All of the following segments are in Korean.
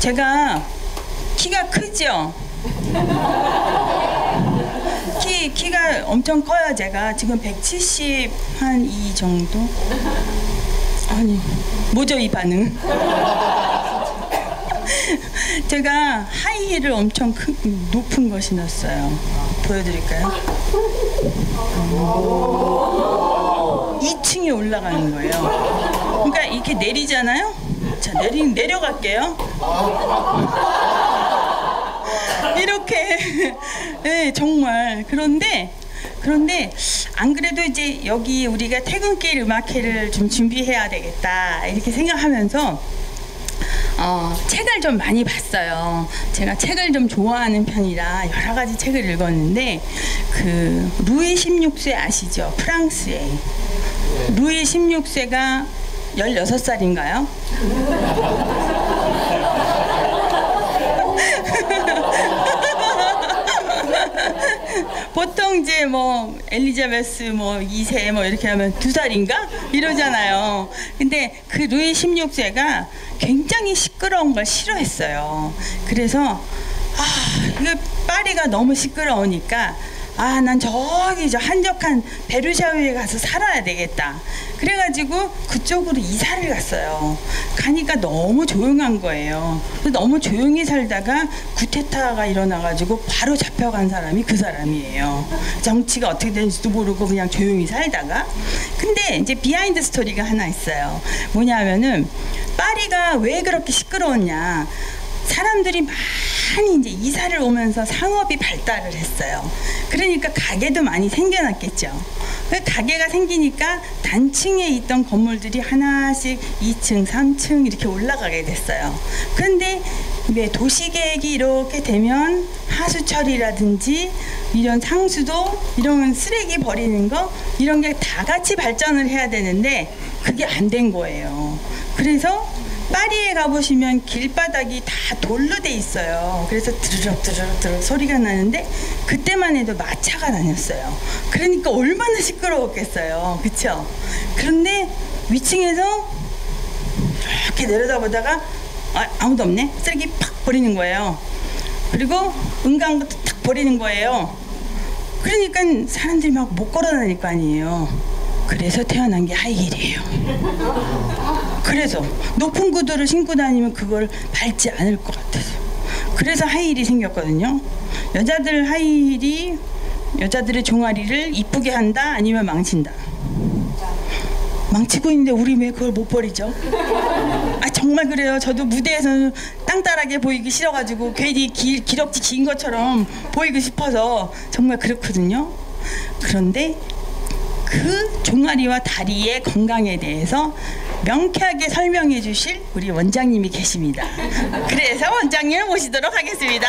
제가 키가 크죠? 키가 엄청 커요. 제가 지금 170 한 이 정도? 아니, 뭐죠 이 반응? 제가 하이힐을 엄청 높은 거 신었어요. 보여드릴까요? 2층에 올라가는 거예요. 그러니까 이렇게 내리잖아요. 자, 내려갈게요. 이렇게. 네, 정말. 그런데 안 그래도 이제 여기 우리가 퇴근길 음악회를 좀 준비해야 되겠다 이렇게 생각하면서 책을 좀 많이 봤어요. 제가 책을 좀 좋아하는 편이라 여러 가지 책을 읽었는데 그 루이 16세 아시죠? 프랑스의 루이 16세가 16살인가요? 보통 이제 뭐 엘리자베스 뭐 2세 뭐 이렇게 하면 2살인가? 이러잖아요. 근데 그 루이 16세가 굉장히 시끄러운 걸 싫어했어요. 그래서 이거 파리가 너무 시끄러우니까 난 저기 저 한적한 베르샤유에 가서 살아야 되겠다. 그래가지고 그쪽으로 이사를 갔어요. 가니까 너무 조용한 거예요. 너무 조용히 살다가 구테타가 일어나가지고 바로 잡혀간 사람이 그 사람이에요. 정치가 어떻게 되는지도 모르고 그냥 조용히 살다가. 근데 이제 비하인드 스토리가 하나 있어요. 뭐냐면은 파리가 왜 그렇게 시끄러웠냐. 사람들이 많이 이제 이사를 오면서 상업이 발달을 했어요. 그러니까 가게도 많이 생겨났겠죠. 그 가게가 생기니까 단층에 있던 건물들이 하나씩 2층, 3층 이렇게 올라가게 됐어요. 그런데 왜 도시계획이 이렇게 되면 하수처리라든지 이런 상수도 이런 쓰레기 버리는 거 이런 게 다 같이 발전을 해야 되는데 그게 안 된 거예요. 그래서 파리에 가보시면 길바닥이 다 돌로 돼 있어요. 그래서 드르륵 소리가 나는데 그때만 해도 마차가 다녔어요. 그러니까 얼마나 시끄러웠겠어요. 그쵸? 그런데 위층에서 이렇게 내려다보다가 아무도 없네? 쓰레기 팍 버리는 거예요. 그리고 은강부터 탁 버리는 거예요. 그러니까 사람들이 막 못 걸어다닐 거 아니에요. 그래서 태어난 게 하이힐이에요. 그래서 높은 구두를 신고 다니면 그걸 밟지 않을 것 같아서. 그래서 하이힐이 생겼거든요. 여자들 하이힐이 여자들의 종아리를 이쁘게 한다 아니면 망친다. 망치고 있는데 우리 왜 그걸 못 버리죠? 정말 그래요. 저도 무대에서는 땅따라게 보이기 싫어가지고 괜히 기럭지 긴 것처럼 보이고 싶어서 정말 그렇거든요. 그런데 그 종아리와 다리의 건강에 대해서 명쾌하게 설명해 주실 우리 원장님이 계십니다. 그래서 원장님을 모시도록 하겠습니다.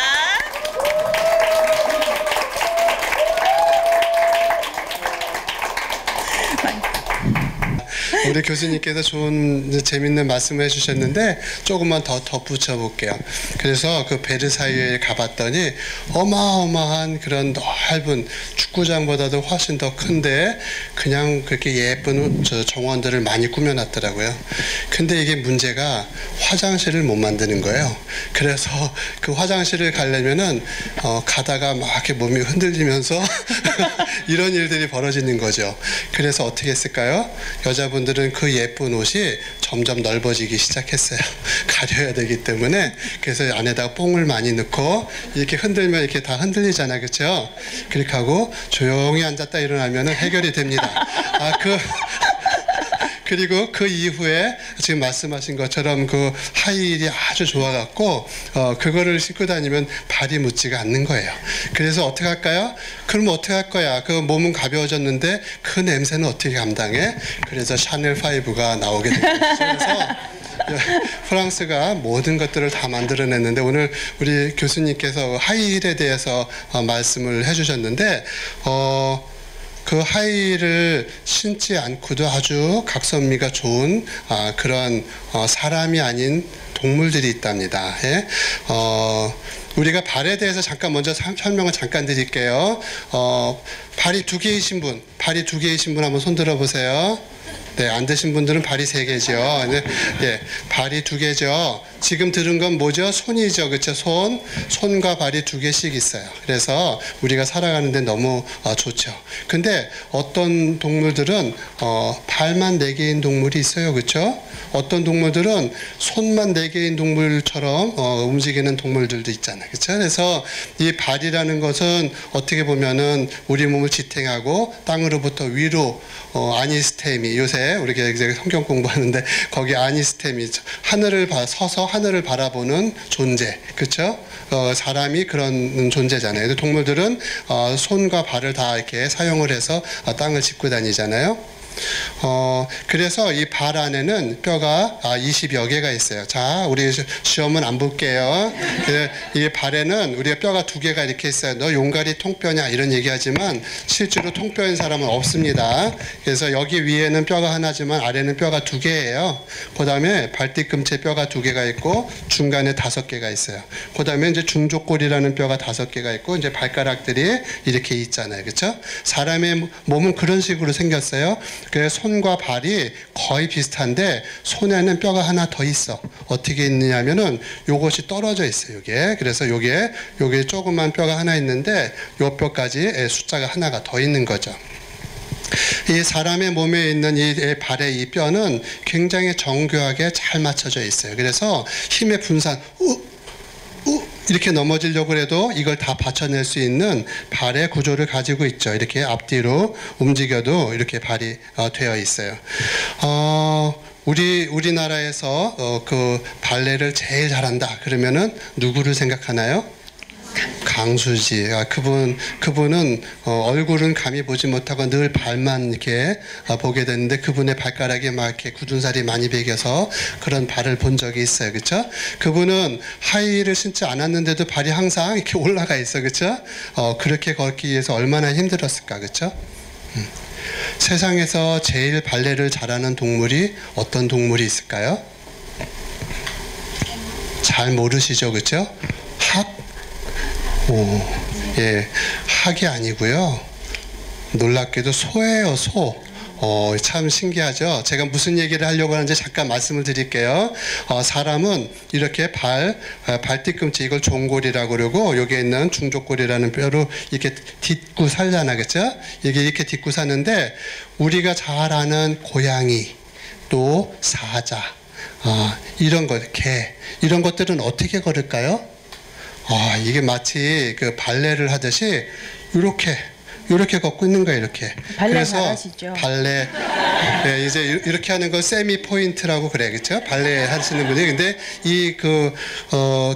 우리 교수님께서 좋은 재밌는 말씀을 해주셨는데 조금만 더 덧붙여 볼게요. 그래서 그 베르사유에 가봤더니 어마어마한 그런 넓은 축구장보다도 훨씬 더 큰데 그냥 그렇게 예쁜 정원들을 많이 꾸며놨더라고요. 근데 이게 문제가 화장실을 못 만드는 거예요. 그래서 그 화장실을 가려면은 가다가 막 이렇게 몸이 흔들리면서 이런 일들이 벌어지는 거죠. 그래서 어떻게 했을까요? 여자분들은 그 예쁜 옷이 점점 넓어지기 시작했어요. 가려야 되기 때문에. 그래서 안에다가 뽕을 많이 넣고 이렇게 흔들면 이렇게 다 흔들리잖아, 그렇죠? 그렇게 하고 조용히 앉았다 일어나면 해결이 됩니다. 그리고 그 이후에 지금 말씀하신 것처럼 그 하이힐이 아주 좋아갖고 그거를 신고 다니면 발이 묻지가 않는 거예요. 그래서 어떻게 할까요? 그럼 어떻게 할 거야? 그 몸은 가벼워졌는데 그 냄새는 어떻게 감당해? 그래서 샤넬 5가 나오게 된 거죠. 그래서 프랑스가 모든 것들을 다 만들어냈는데 오늘 우리 교수님께서 하이힐에 대해서 말씀을 해주셨는데 그 하이힐을 신지 않고도 아주 각선미가 좋은 그런 사람이 아닌 동물들이 있답니다. 예? 우리가 발에 대해서 잠깐 먼저 설명을 잠깐 드릴게요. 발이 두 개이신 분 한번 손 들어보세요. 네, 안 드신 분들은 발이 3개죠. 네, 예, 발이 2개죠. 지금 들은 건 뭐죠? 손이죠. 그렇죠? 손과 발이 2개씩 있어요. 그래서 우리가 살아가는데 너무 좋죠. 근데 어떤 동물들은 발만 4개인 동물이 있어요. 그렇죠? 어떤 동물들은 손만 4개인 동물처럼 움직이는 동물들도 있잖아요. 그렇죠? 그래서 이 발이라는 것은 어떻게 보면은 우리 몸을 지탱하고 땅으로부터 위로 아니스템이, 요새 우리가 이제 성경 공부하는데 거기 아니스템이 하늘을 서서 하늘을 바라보는 존재, 그렇죠? 사람이 그런 존재잖아요. 동물들은 손과 발을 다 이렇게 사용을 해서 땅을 짚고 다니잖아요. 그래서 이 발 안에는 뼈가 20여 개가 있어요. 자, 우리 시험은 안 볼게요. 이 발에는 우리가 뼈가 2개가 이렇게 있어요. 너 용가리 통뼈냐 이런 얘기하지만 실제로 통뼈인 사람은 없습니다. 그래서 여기 위에는 뼈가 하나지만 아래는 뼈가 2개예요. 그 다음에 발뒤꿈치에 뼈가 2개가 있고 중간에 5개가 있어요. 그 다음에 이제 중족골이라는 뼈가 5개가 있고 이제 발가락들이 이렇게 있잖아요. 그렇죠? 사람의 몸은 그런 식으로 생겼어요. 그래서 손과 발이 거의 비슷한데 손에는 뼈가 하나 더 있어. 어떻게 있느냐면은 요것이 떨어져 있어요. 요게. 그래서 요게 조그만 뼈가 하나 있는데 요 뼈까지 숫자가 하나가 더 있는 거죠. 이 사람의 몸에 있는 이 발의 이 뼈는 굉장히 정교하게 잘 맞춰져 있어요. 그래서 힘의 분산, 이렇게 넘어지려고 해도 이걸 다 받쳐낼 수 있는 발의 구조를 가지고 있죠. 이렇게 앞뒤로 움직여도 이렇게 발이 되어 있어요. 우리나라에서 그 발레를 제일 잘한다 그러면은 누구를 생각하나요? 강수지. 그분은 얼굴은 감히 보지 못하고 늘 발만 이렇게 보게 되는데 그분의 발가락에 막 이렇게 굳은 살이 많이 배겨서 그런 발을 본 적이 있어요. 그렇죠? 그분은 하이힐을 신지 않았는데도 발이 항상 이렇게 올라가 있어. 그렇죠? 그렇게 걷기 위해서 얼마나 힘들었을까. 그렇죠? 세상에서 제일 발레를 잘하는 동물이 어떤 동물이 있을까요? 잘 모르시죠? 그렇죠? 예, 학이 아니고요. 놀랍게도 소예요, 소. 참 신기하죠. 제가 무슨 얘기를 하려고 하는지 잠깐 말씀을 드릴게요. 사람은 이렇게 발뒤꿈치, 이걸 종골이라고 그러고 여기에 있는 중족골이라는 뼈로 이렇게 딛고 살잖아, 그렇죠? 이게 이렇게 딛고 사는데 우리가 잘 아는 고양이, 또 사자, 이런 것, 개, 이런 것들은 어떻게 걸을까요? 이게 마치 그 발레를 하듯이 이렇게 걷고 있는 거예요. 이렇게. 발레 그래서 잘하시죠? 발레, 네, 이제 이렇게 하는 건 세미 포인트라고 그래, 그렇죠? 발레 하시는 분이. 근데 이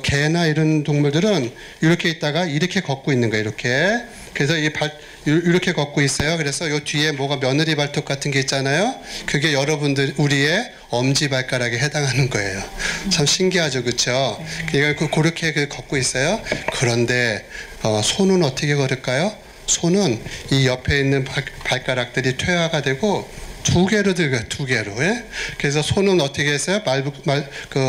개나 이런 동물들은 이렇게 있다가 이렇게 걷고 있는 거예요. 이렇게. 그래서 이렇게 걷고 있어요. 그래서 요 뒤에 뭐가 며느리 발톱 같은 게 있잖아요. 그게 여러분들 우리의 엄지 발가락에 해당하는 거예요. 참 신기하죠, 그렇죠? 그렇게 걷고 있어요. 그런데 손은 어떻게 걸을까요? 손은 이 옆에 있는 발가락들이 퇴화가 되고 2개로 들어가요. 2개로. 예? 그래서 손은 어떻게 했어요?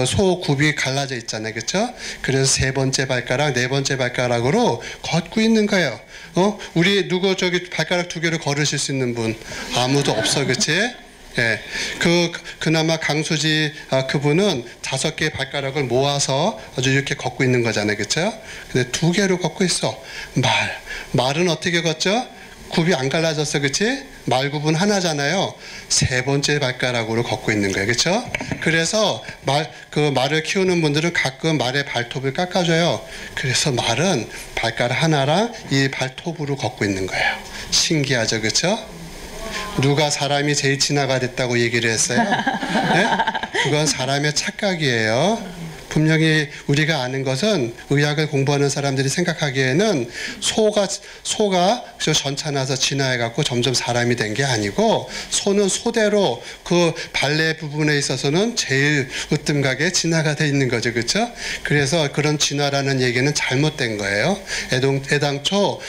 소 굽이 갈라져 있잖아요. 그렇죠? 그래서 3번째 발가락, 4번째 발가락으로 걷고 있는 거예요. 우리 누구 저기 발가락 2개로 걸으실 수 있는 분 아무도 없어. 그렇지? 예. 그나마 강수지 그분은 5개의 발가락을 모아서 아주 이렇게 걷고 있는 거잖아요. 그렇죠? 근데 2개로 걷고 있어. 말은 어떻게 걷죠? 굽이 안 갈라졌어. 그치? 말굽은 하나잖아요. 3번째 발가락으로 걷고 있는 거예요. 그렇죠? 그래서 말을 키우는 분들은 가끔 말의 발톱을 깎아줘요. 그래서 말은 발가락 하나랑 이 발톱으로 걷고 있는 거예요. 신기하죠? 그렇죠? 누가 사람이 제일 진화가 됐다고 얘기를 했어요? 네? 그건 사람의 착각이에요. 분명히 우리가 아는 것은 의학을 공부하는 사람들이 생각하기에는 소가 저 전차나서 진화해갖고 점점 사람이 된 게 아니고 소는 소대로 그 발레 부분에 있어서는 제일 으뜸가게 진화가 돼 있는 거죠. 그렇죠? 그래서 그런 진화라는 얘기는 잘못된 거예요. 애당초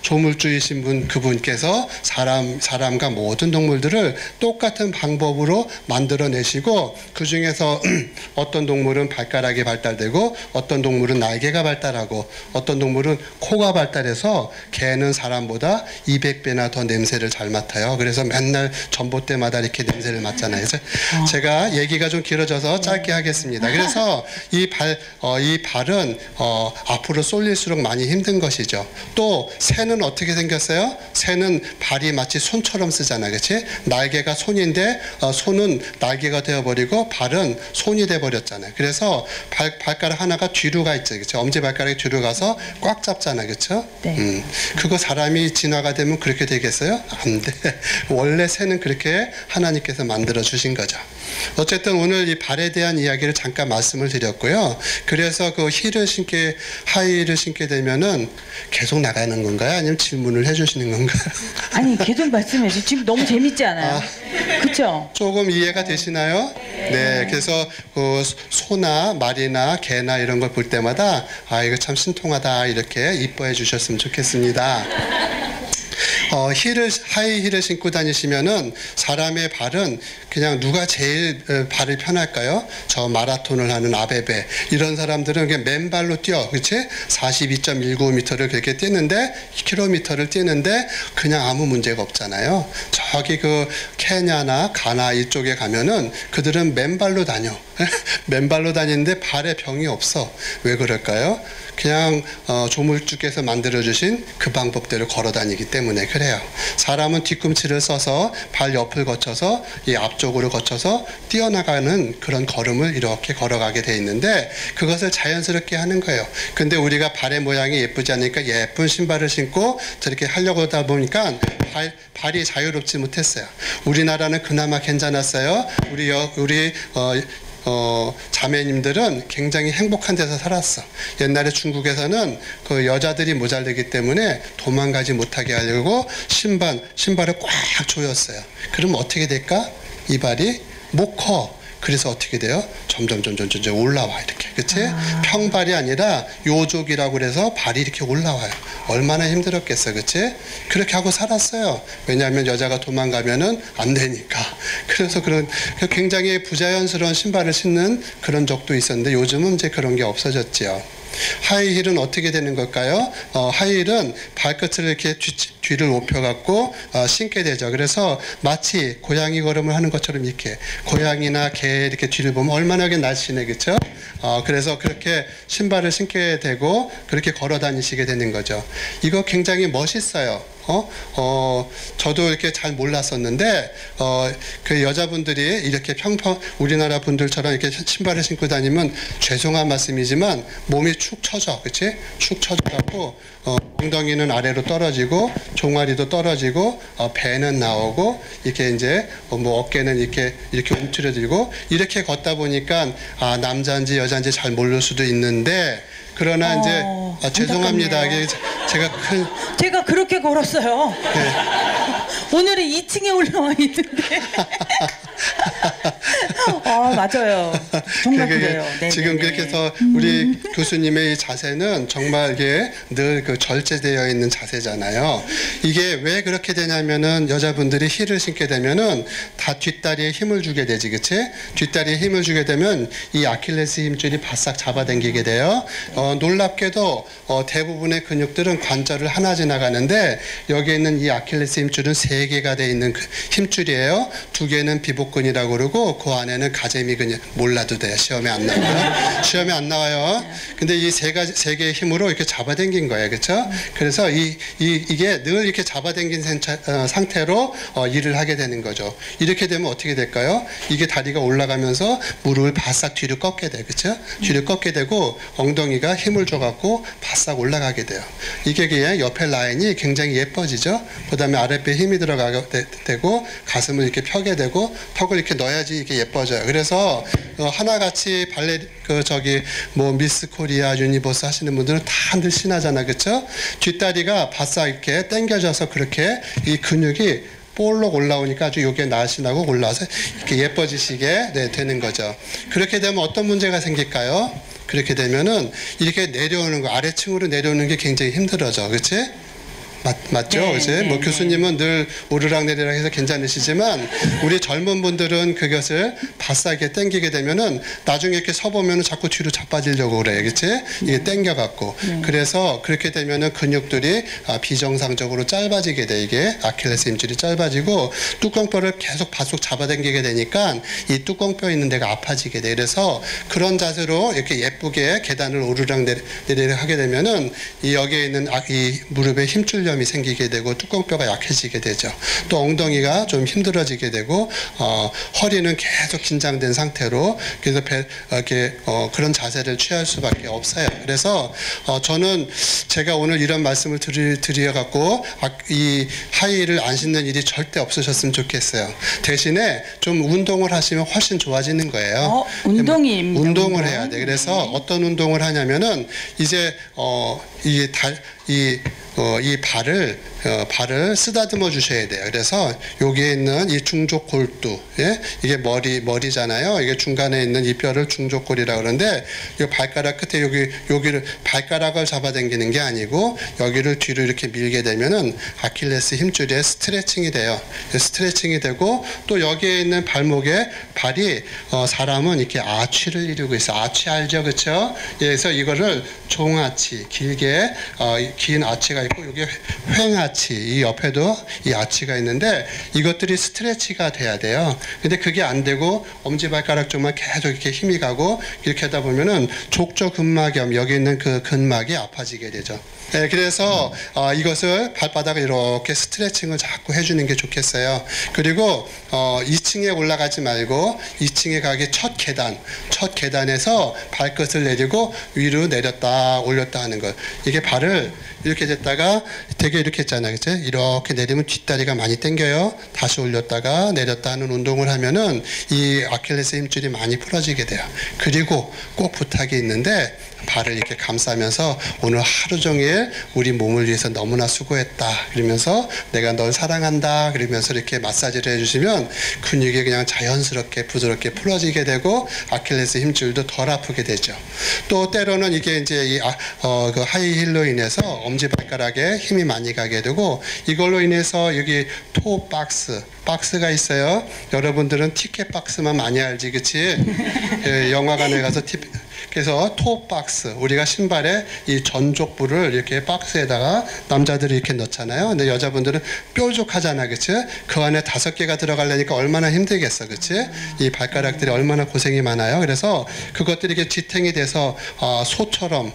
조물주이신 그분께서 사람과 모든 동물들을 똑같은 방법으로 만들어내시고 그 중에서 어떤 동물은 발가락 발가락이 발달되고 어떤 동물은 날개가 발달하고 어떤 동물은 코가 발달해서 개는 사람보다 200배나 더 냄새를 잘 맡아요. 그래서 맨날 전봇대마다 이렇게 냄새를 맡잖아요. 그래서 제가 얘기가 좀 길어져서 짧게 하겠습니다. 그래서 이 발은 앞으로 쏠릴수록 많이 힘든 것이죠. 또 새는 어떻게 생겼어요? 새는 발이 마치 손처럼 쓰잖아요. 그렇지? 날개가 손인데 손은 날개가 되어버리고 발은 손이 돼버렸잖아요. 그래서 발가락 하나가 뒤로 가 있죠. 그렇죠? 엄지발가락이 뒤로 가서 꽉 잡잖아요. 그렇죠? 네. 그거 사람이 진화가 되면 그렇게 되겠어요? 안 돼. 원래 새는 그렇게 하나님께서 만들어 주신 거죠. 어쨌든 오늘 이 발에 대한 이야기를 잠깐 말씀을 드렸고요. 그래서 그 하이힐을 신게 되면은 계속 나가는 건가요? 아니면 질문을 해주시는 건가요? 아니 계속 말씀해 주세요. 지금 너무 재밌지 않아요? 그렇죠? 조금 이해가 되시나요? 네. 그래서 그 소나 말이나 개나 이런 걸 볼 때마다 이거 참 신통하다 이렇게 이뻐해 주셨으면 좋겠습니다. 하이힐을 신고 다니시면은 사람의 발은 그냥 누가 제일 발이 편할까요? 저 마라톤을 하는 아베베 이런 사람들은 그냥 맨발로 뛰어, 그렇지? 42.195m를 그렇게 뛰는데 킬로미터를 뛰는데 그냥 아무 문제가 없잖아요. 저기 그 케냐나 가나 이쪽에 가면은 그들은 맨발로 다녀. 맨발로 다니는데 발에 병이 없어. 왜 그럴까요? 그냥 조물주께서 만들어주신 그 방법대로 걸어 다니기 때문에 그래요. 사람은 뒤꿈치를 써서 발 옆을 거쳐서 이 앞쪽으로 거쳐서 뛰어나가는 그런 걸음을 이렇게 걸어가게 돼 있는데 그것을 자연스럽게 하는 거예요. 근데 우리가 발의 모양이 예쁘지 않으니까 예쁜 신발을 신고 저렇게 하려고 하다 보니까 발이 자유롭지 못했어요. 우리나라는 그나마 괜찮았어요. 우리 자매님들은 굉장히 행복한 데서 살았어. 옛날에 중국에서는 그 여자들이 모자르기 때문에 도망가지 못하게 하려고 신발을 꽉 조였어요. 그러면 어떻게 될까? 이 발이 못 커. 그래서 어떻게 돼요? 점점 올라와 이렇게, 그치? 평발이 아니라 요족이라고 그래서 발이 이렇게 올라와요. 얼마나 힘들었겠어, 그치? 그렇게 하고 살았어요. 왜냐하면 여자가 도망가면은 안 되니까. 그래서 굉장히 부자연스러운 신발을 신는 그런 적도 있었는데 요즘은 이제 그런 게 없어졌지요. 하이힐은 어떻게 되는 걸까요? 하이힐은 발끝을 이렇게 뒤를 높여갖고 신게 되죠. 그래서 마치 고양이 걸음을 하는 것처럼 이렇게 고양이나 개 이렇게 뒤를 보면 얼마나 날씬해, 그렇죠? 그래서 그렇게 신발을 신게 되고 그렇게 걸어 다니시게 되는 거죠. 이거 굉장히 멋있어요. 저도 이렇게 잘 몰랐었는데, 그 여자분들이 이렇게 우리나라 분들처럼 이렇게 신발을 신고 다니면 죄송한 말씀이지만 몸이 축 처져, 그치? 축 처져갖고, 엉덩이는 아래로 떨어지고, 종아리도 떨어지고, 배는 나오고, 이렇게 이제, 어깨는 이렇게 움츠러들고, 이렇게 걷다 보니까, 남자인지 여자인지 잘 모를 수도 있는데, 그러나 이제 죄송합니다. 제가 그렇게 걸었어요. 네. 오늘은 2층에 올라와 있는데. 맞아요. 정말 그래요. 네네네. 지금 그렇게 해서 우리 교수님의 이 자세는 정말 이게 늘 그 절제되어 있는 자세잖아요. 이게 왜 그렇게 되냐면은 여자분들이 힐을 신게 되면은 다 뒷다리에 힘을 주게 되지, 그치? 뒷다리에 힘을 주게 되면 이 아킬레스 힘줄이 바싹 잡아당기게 돼요. 놀랍게도 대부분의 근육들은 관절을 하나 지나가는데 여기에 있는 이 아킬레스 힘줄은 3개가 되어 있는 그 힘줄이에요. 2개는 비복근이라고 그러고 그 안에는 가재미근이 몰라도 돼요. 시험에 안 나와요. 시험에 안 나와요. 근데 이 3개의 힘으로 이렇게 잡아당긴 거예요. 그렇죠? 그래서 이게 늘 이렇게 잡아당긴 상태로 일을 하게 되는 거죠. 이렇게 되면 어떻게 될까요? 이게 다리가 올라가면서 무릎을 바싹 뒤로 꺾게 돼요. 그렇죠? 뒤로 꺾게 되고 엉덩이가 힘을 줘갖고 바싹 올라가게 돼요. 이게 그냥 옆에 라인이 굉장히 예뻐지죠. 그 다음에 아랫배에 힘이 들어가게 되고 가슴을 이렇게 펴게 되고 턱을 이렇게 넣어야지 이게 예뻐져요. 그래서 하나같이 미스 코리아 유니버스 하시는 분들은 다 늘씬하잖아, 그렇죠? 뒷다리가 바싹 이렇게 당겨져서 그렇게 이 근육이 볼록 올라오니까 아주 요게 날씬하고 올라와서 이렇게 예뻐지시게 되는 거죠. 그렇게 되면 어떤 문제가 생길까요? 그렇게 되면은 이렇게 내려오는 거, 아래층으로 내려오는 게 굉장히 힘들어져, 그렇지? 맞죠? 네, 이제 네, 뭐 네. 교수님은 늘 오르락내리락 해서 괜찮으시지만 우리 젊은 분들은 그것을 바싸게 당기게 되면은 나중에 이렇게 서 보면은 자꾸 뒤로 자빠지려고 그래요. 그렇지? 이게 당겨 갖고. 그래서 그렇게 되면은 근육들이 비정상적으로 짧아지게 돼. 이게 아킬레스 힘줄이 짧아지고 뚜껑뼈를 계속 바속 잡아당기게 되니까 이 뚜껑뼈 있는 데가 아파지게 돼. 그래서 그런 자세로 이렇게 예쁘게 계단을 오르락내리락 하게 되면은 이 여기에 있는 이 무릎에 힘줄염이 생기게 되고 뚜껑뼈가 약해지게 되죠. 또 엉덩이가 좀 힘들어지게 되고 허리는 계속 긴장된 상태로 그래서 이렇게 그런 자세를 취할 수밖에 없어요. 그래서 저는 제가 오늘 이런 말씀을 드려 갖고 이 하이힐을 안 신는 일이 절대 없으셨으면 좋겠어요. 대신에 좀 운동을 하시면 훨씬 좋아지는 거예요. 운동을 해야 돼. 그래서 어떤 운동을 하냐면은 이제 이 발을 쓰다듬어 주셔야 돼요. 그래서 여기에 있는 이 중족골두, 예? 이게 머리잖아요. 이게 중간에 있는 이 뼈를 중족골이라고 그러는데 이 발가락 끝에 여기를 발가락을 잡아당기는 게 아니고 여기를 뒤로 이렇게 밀게 되면은 아킬레스 힘줄에 스트레칭이 돼요. 스트레칭이 되고 또 여기에 있는 발목에 발이 사람은 이렇게 아치를 이루고 있어. 아치 알죠, 그렇죠? 그래서 이거를 종아치 길게 긴 아치가 있고 여기 횡아치 이 옆에도 이 아치가 있는데 이것들이 스트레치가 돼야 돼요. 근데 그게 안 되고 엄지발가락 쪽만 계속 이렇게 힘이 가고 이렇게 하다 보면은 족저근막염 여기 있는 그 근막이 아파지게 되죠. 네, 그래서 이것을 발바닥을 이렇게 스트레칭을 자꾸 해주는 게 좋겠어요. 그리고 2층에 올라가지 말고 2층에 가기 첫 계단에서 발끝을 내리고 위로 내렸다 올렸다 하는 것. 이게 발을 이렇게 됐다가 되게 이렇게 했잖아요. 그치? 이렇게 내리면 뒷다리가 많이 당겨요. 다시 올렸다가 내렸다 하는 운동을 하면은 이 아킬레스 힘줄이 많이 풀어지게 돼요. 그리고 꼭 부탁이 있는데 발을 이렇게 감싸면서 오늘 하루 종일 우리 몸을 위해서 너무나 수고했다. 그러면서 내가 널 사랑한다. 그러면서 이렇게 마사지를 해주시면 근육이 그냥 자연스럽게 부드럽게 풀어지게 되고 아킬레스 힘줄도 덜 아프게 되죠. 또 때로는 이게 이제 그 하이힐로 인해서 엄지발가락에 힘이 많이 가게 되고 이걸로 인해서 여기 토 박스가 있어요. 여러분들은 티켓 박스만 많이 알지, 그치? 예, 영화관에 가서 그래서 토 박스 우리가 신발에 이 전족부를 이렇게 박스에다가 남자들이 이렇게 넣잖아요. 근데 여자분들은 뾰족하잖아, 그치? 그 안에 5개가 들어가려니까 얼마나 힘들겠어, 그치? 이 발가락들이 얼마나 고생이 많아요. 그래서 그것들이 이렇게 지탱이 돼서 소처럼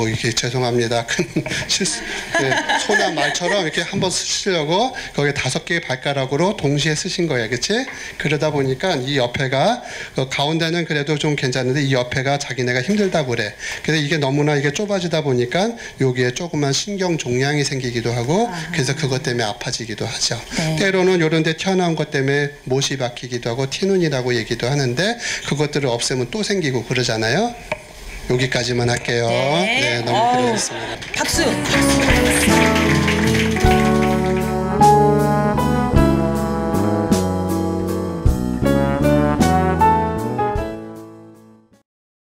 이게 죄송합니다. 큰 실수. 네, 소나 말처럼 이렇게 한번 쓰시려고 거기에 5개의 발가락으로 동시에 쓰신 거예요. 그치? 그러다 보니까 이 옆에가 가운데는 그래도 좀 괜찮은데 이 옆에가 자기네가 힘들다고 그래. 그래서 이게 너무나 이게 좁아지다 보니까 여기에 조그만 신경 종양이 생기기도 하고 그래서 그것 때문에 아파지기도 하죠. 네. 때로는 이런 데 튀어나온 것 때문에 못이 박히기도 하고 티눈이라고 얘기도 하는데 그것들을 없애면 또 생기고 그러잖아요. 여기까지만 할게요. 네, 너무 고생했습니다. 박수.